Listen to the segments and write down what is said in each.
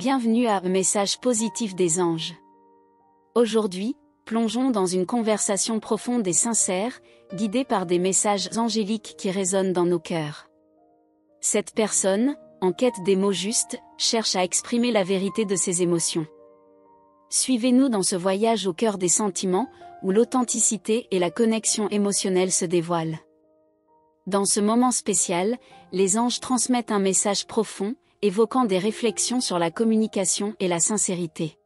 Bienvenue à Message positif des anges. Aujourd'hui, plongeons dans une conversation profonde et sincère, guidée par des messages angéliques qui résonnent dans nos cœurs. Cette personne, en quête des mots justes, cherche à exprimer la vérité de ses émotions. Suivez-nous dans ce voyage au cœur des sentiments, où l'authenticité et la connexion émotionnelle se dévoilent. Dans ce moment spécial, les anges transmettent un message profond, évoquant des réflexions sur la communication et la sincérité.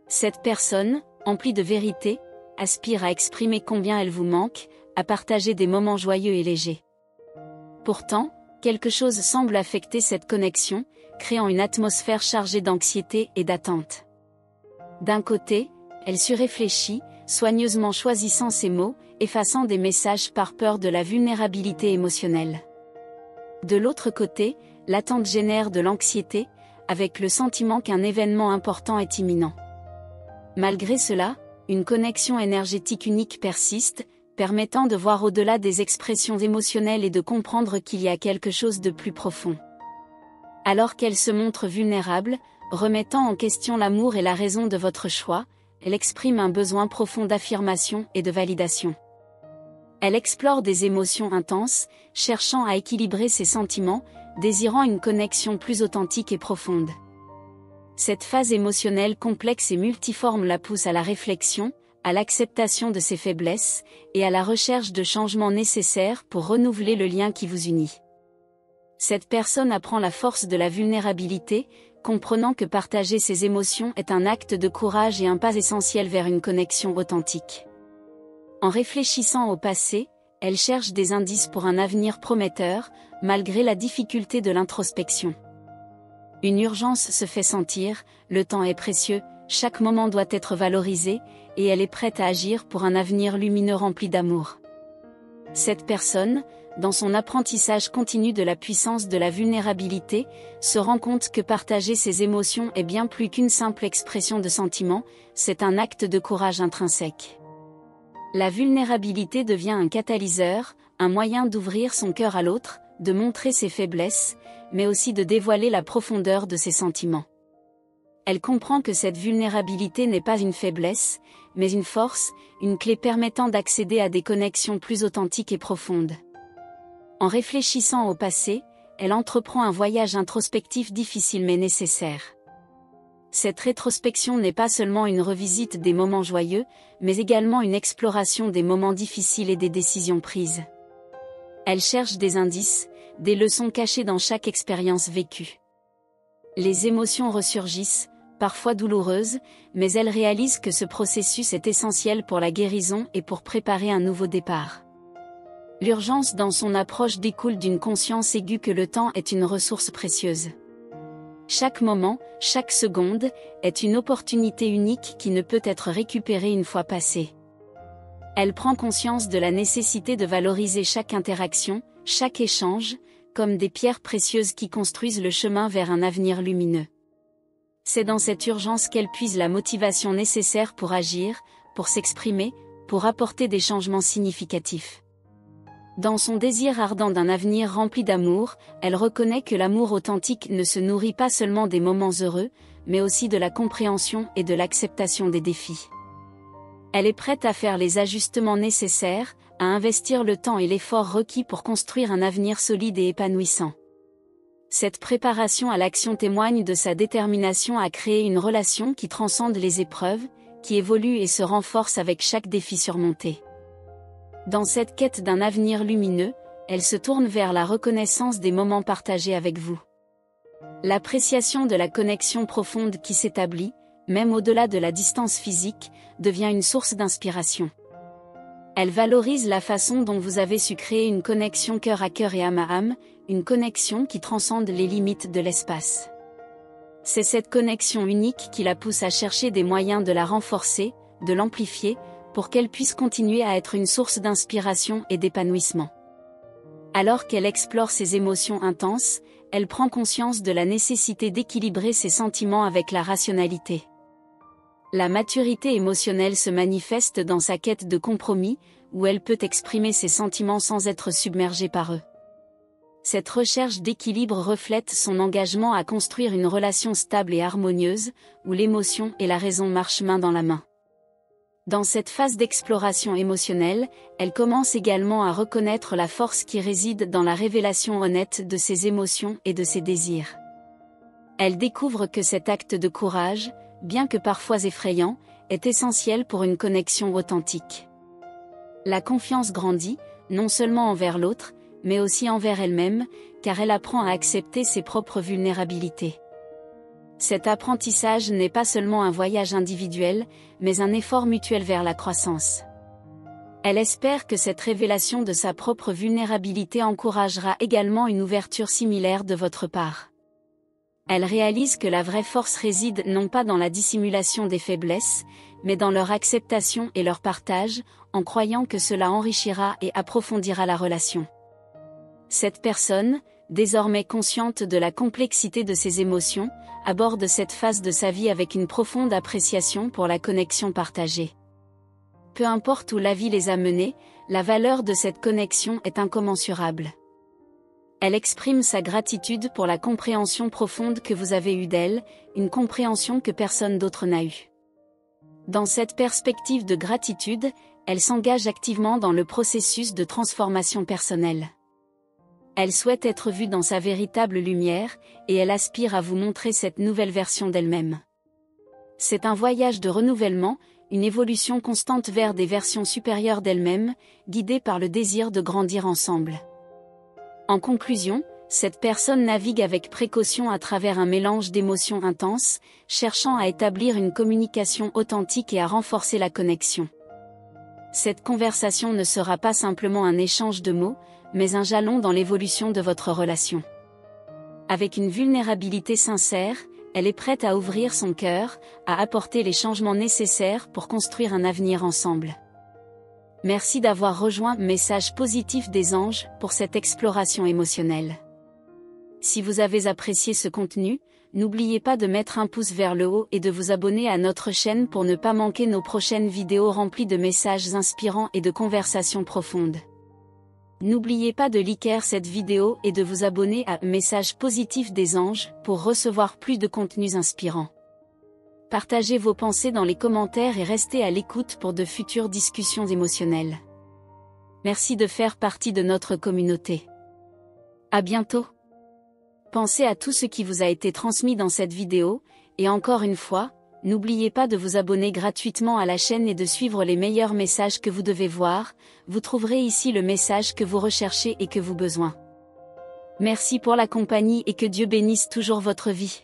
Cette personne, emplie de vérité, aspire à exprimer combien elle vous manque, à partager des moments joyeux et légers. Pourtant, quelque chose semble affecter cette connexion, créant une atmosphère chargée d'anxiété et d'attente. D'un côté, elle surréfléchit, soigneusement choisissant ses mots, effaçant des messages par peur de la vulnérabilité émotionnelle. De l'autre côté, l'attente génère de l'anxiété, avec le sentiment qu'un événement important est imminent. Malgré cela, une connexion énergétique unique persiste, permettant de voir au-delà des expressions émotionnelles et de comprendre qu'il y a quelque chose de plus profond. Alors qu'elle se montre vulnérable, remettant en question l'amour et la raison de votre choix, elle exprime un besoin profond d'affirmation et de validation. Elle explore des émotions intenses, cherchant à équilibrer ses sentiments, désirant une connexion plus authentique et profonde. Cette phase émotionnelle complexe et multiforme la pousse à la réflexion, à l'acceptation de ses faiblesses, et à la recherche de changements nécessaires pour renouveler le lien qui vous unit. Cette personne apprend la force de la vulnérabilité, comprenant que partager ses émotions est un acte de courage et un pas essentiel vers une connexion authentique. En réfléchissant au passé, elle cherche des indices pour un avenir prometteur, malgré la difficulté de l'introspection. Une urgence se fait sentir, le temps est précieux, chaque moment doit être valorisé, et elle est prête à agir pour un avenir lumineux rempli d'amour. Cette personne, dans son apprentissage continu de la puissance de la vulnérabilité, se rend compte que partager ses émotions est bien plus qu'une simple expression de sentiment, c'est un acte de courage intrinsèque. La vulnérabilité devient un catalyseur, un moyen d'ouvrir son cœur à l'autre, de montrer ses faiblesses, mais aussi de dévoiler la profondeur de ses sentiments. Elle comprend que cette vulnérabilité n'est pas une faiblesse, mais une force, une clé permettant d'accéder à des connexions plus authentiques et profondes. En réfléchissant au passé, elle entreprend un voyage introspectif difficile mais nécessaire. Cette rétrospection n'est pas seulement une revisite des moments joyeux, mais également une exploration des moments difficiles et des décisions prises. Elle cherche des indices, des leçons cachées dans chaque expérience vécue. Les émotions ressurgissent, parfois douloureuses, mais elle réalise que ce processus est essentiel pour la guérison et pour préparer un nouveau départ. L'urgence dans son approche découle d'une conscience aiguë que le temps est une ressource précieuse. Chaque moment, chaque seconde, est une opportunité unique qui ne peut être récupérée une fois passée. Elle prend conscience de la nécessité de valoriser chaque interaction, chaque échange, comme des pierres précieuses qui construisent le chemin vers un avenir lumineux. C'est dans cette urgence qu'elle puise la motivation nécessaire pour agir, pour s'exprimer, pour apporter des changements significatifs. Dans son désir ardent d'un avenir rempli d'amour, elle reconnaît que l'amour authentique ne se nourrit pas seulement des moments heureux, mais aussi de la compréhension et de l'acceptation des défis. Elle est prête à faire les ajustements nécessaires, à investir le temps et l'effort requis pour construire un avenir solide et épanouissant. Cette préparation à l'action témoigne de sa détermination à créer une relation qui transcende les épreuves, qui évolue et se renforce avec chaque défi surmonté. Dans cette quête d'un avenir lumineux, elle se tourne vers la reconnaissance des moments partagés avec vous. L'appréciation de la connexion profonde qui s'établit, même au-delà de la distance physique, devient une source d'inspiration. Elle valorise la façon dont vous avez su créer une connexion cœur à cœur et âme à âme, une connexion qui transcende les limites de l'espace. C'est cette connexion unique qui la pousse à chercher des moyens de la renforcer, de l'amplifier, pour qu'elle puisse continuer à être une source d'inspiration et d'épanouissement. Alors qu'elle explore ses émotions intenses, elle prend conscience de la nécessité d'équilibrer ses sentiments avec la rationalité. La maturité émotionnelle se manifeste dans sa quête de compromis, où elle peut exprimer ses sentiments sans être submergée par eux. Cette recherche d'équilibre reflète son engagement à construire une relation stable et harmonieuse, où l'émotion et la raison marchent main dans la main. Dans cette phase d'exploration émotionnelle, elle commence également à reconnaître la force qui réside dans la révélation honnête de ses émotions et de ses désirs. Elle découvre que cet acte de courage, bien que parfois effrayant, est essentiel pour une connexion authentique. La confiance grandit, non seulement envers l'autre, mais aussi envers elle-même, car elle apprend à accepter ses propres vulnérabilités. Cet apprentissage n'est pas seulement un voyage individuel, mais un effort mutuel vers la croissance. Elle espère que cette révélation de sa propre vulnérabilité encouragera également une ouverture similaire de votre part. Elle réalise que la vraie force réside non pas dans la dissimulation des faiblesses, mais dans leur acceptation et leur partage, en croyant que cela enrichira et approfondira la relation. Cette personne, désormais consciente de la complexité de ses émotions, aborde cette phase de sa vie avec une profonde appréciation pour la connexion partagée. Peu importe où la vie les a menés, la valeur de cette connexion est incommensurable. Elle exprime sa gratitude pour la compréhension profonde que vous avez eue d'elle, une compréhension que personne d'autre n'a eue. Dans cette perspective de gratitude, elle s'engage activement dans le processus de transformation personnelle. Elle souhaite être vue dans sa véritable lumière, et elle aspire à vous montrer cette nouvelle version d'elle-même. C'est un voyage de renouvellement, une évolution constante vers des versions supérieures d'elle-même, guidée par le désir de grandir ensemble. En conclusion, cette personne navigue avec précaution à travers un mélange d'émotions intenses, cherchant à établir une communication authentique et à renforcer la connexion. Cette conversation ne sera pas simplement un échange de mots, mais un jalon dans l'évolution de votre relation. Avec une vulnérabilité sincère, elle est prête à ouvrir son cœur, à apporter les changements nécessaires pour construire un avenir ensemble. Merci d'avoir rejoint Message positif des anges pour cette exploration émotionnelle. Si vous avez apprécié ce contenu, n'oubliez pas de mettre un pouce vers le haut et de vous abonner à notre chaîne pour ne pas manquer nos prochaines vidéos remplies de messages inspirants et de conversations profondes. N'oubliez pas de liker cette vidéo et de vous abonner à Message positif des anges pour recevoir plus de contenus inspirants. Partagez vos pensées dans les commentaires et restez à l'écoute pour de futures discussions émotionnelles. Merci de faire partie de notre communauté. À bientôt. Pensez à tout ce qui vous a été transmis dans cette vidéo, et encore une fois, n'oubliez pas de vous abonner gratuitement à la chaîne et de suivre les meilleurs messages que vous devez voir, vous trouverez ici le message que vous recherchez et que vous besoin. Merci pour la compagnie et que Dieu bénisse toujours votre vie.